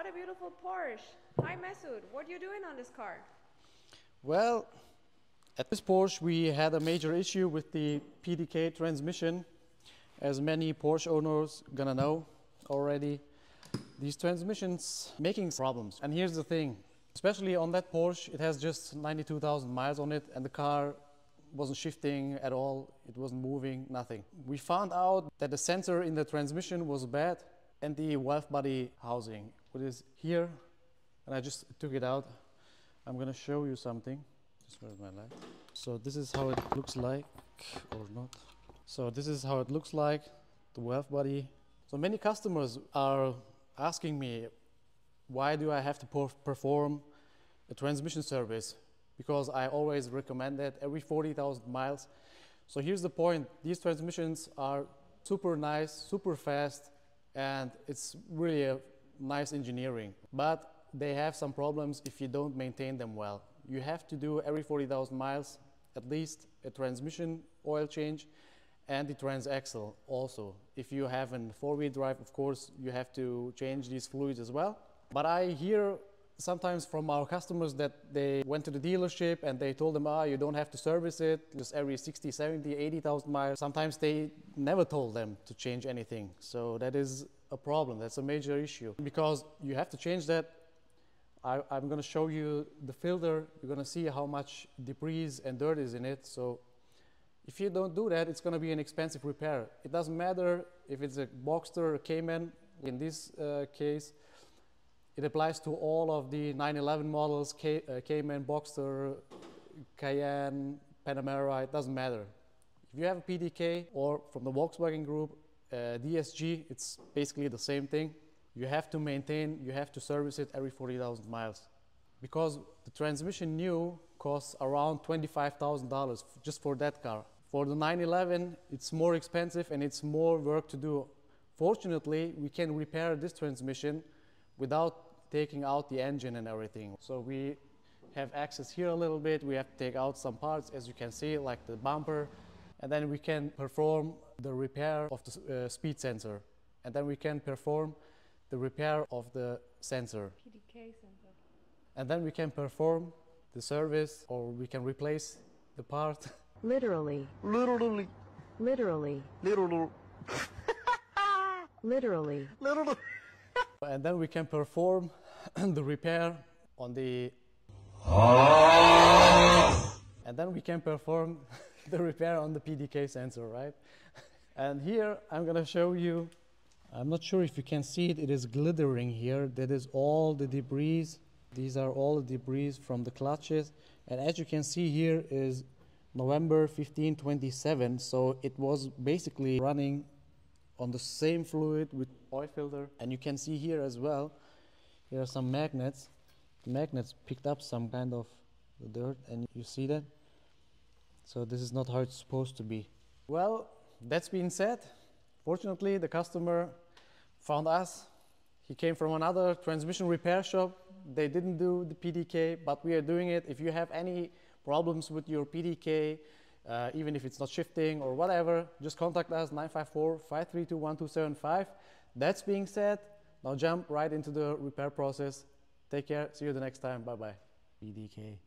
what a beautiful Porsche. Hi Masood, what are you doing on this car? Well, at this Porsche we had a major issue with the PDK transmission. As many Porsche owners gonna know already, these transmissions making problems. And here's the thing, especially on that Porsche, it has just 92,000 miles on it and the car wasn't shifting at all, it wasn't moving, nothing. We found out that the sensor in the transmission was bad and the valve body housing, which is here, and I just took it out. I'm gonna show you something. Just where's my light? So this is how it looks like, or not. So this is how it looks like, the valve body. So many customers are asking me, why do I have to perform a transmission service? Because I always recommend that every 40,000 miles. So here's the point, these transmissions are super nice, super fast, and it's really a nice engineering. But they have some problems if you don't maintain them well. You have to do every 40,000 miles at least a transmission oil change and the transaxle also. If you have a four-wheel drive, of course, you have to change these fluids as well. But I hear sometimes from our customers that they went to the dealership and they told them, you don't have to service it, just every 60, 70, 80,000 miles. Sometimes they never told them to change anything. So that is a problem, that's a major issue. Because you have to change that. I'm gonna show you the filter, you're gonna see how much debris and dirt is in it. So if you don't do that, it's gonna be an expensive repair. It doesn't matter if it's a Boxster or a Cayman. In this case, it applies to all of the 911 models, Cayman, Boxster, Cayenne, Panamera, it doesn't matter. If you have a PDK or from the Volkswagen group, DSG, it's basically the same thing. You have to maintain, you have to service it every 40,000 miles. Because the transmission new costs around $25,000 just for that car. For the 911, it's more expensive and it's more work to do. Fortunately, we can repair this transmission without taking out the engine and everything. So we have access here a little bit, we have to take out some parts, as you can see, like the bumper, and then we can perform the repair of the speed sensor. And then we can perform the repair of the sensor. PDK sensor. And then we can perform the service, or we can replace the part. Literally. Literally. Literally. Literally. Literally. Literally. And then we can perform the repair on the... And then we can perform the repair on the PDK sensor, right? And here I'm gonna show you, I'm not sure if you can see it, it is glittering here. That is all the debris. These are all the debris from the clutches. And as you can see here is November 15, 27. So it was basically running on the same fluid with oil filter. And you can see here as well, here are some magnets. The magnets picked up some kind of dirt, and you see that? So this is not how it's supposed to be. Well, that's being said, fortunately the customer found us. He came from another transmission repair shop. They didn't do the PDK, but we are doing it. If you have any problems with your PDK, even if it's not shifting or whatever, just contact us, 954-532-1275. That's being said, now jump right into the repair process. Take care, see you the next time, bye-bye. PDK.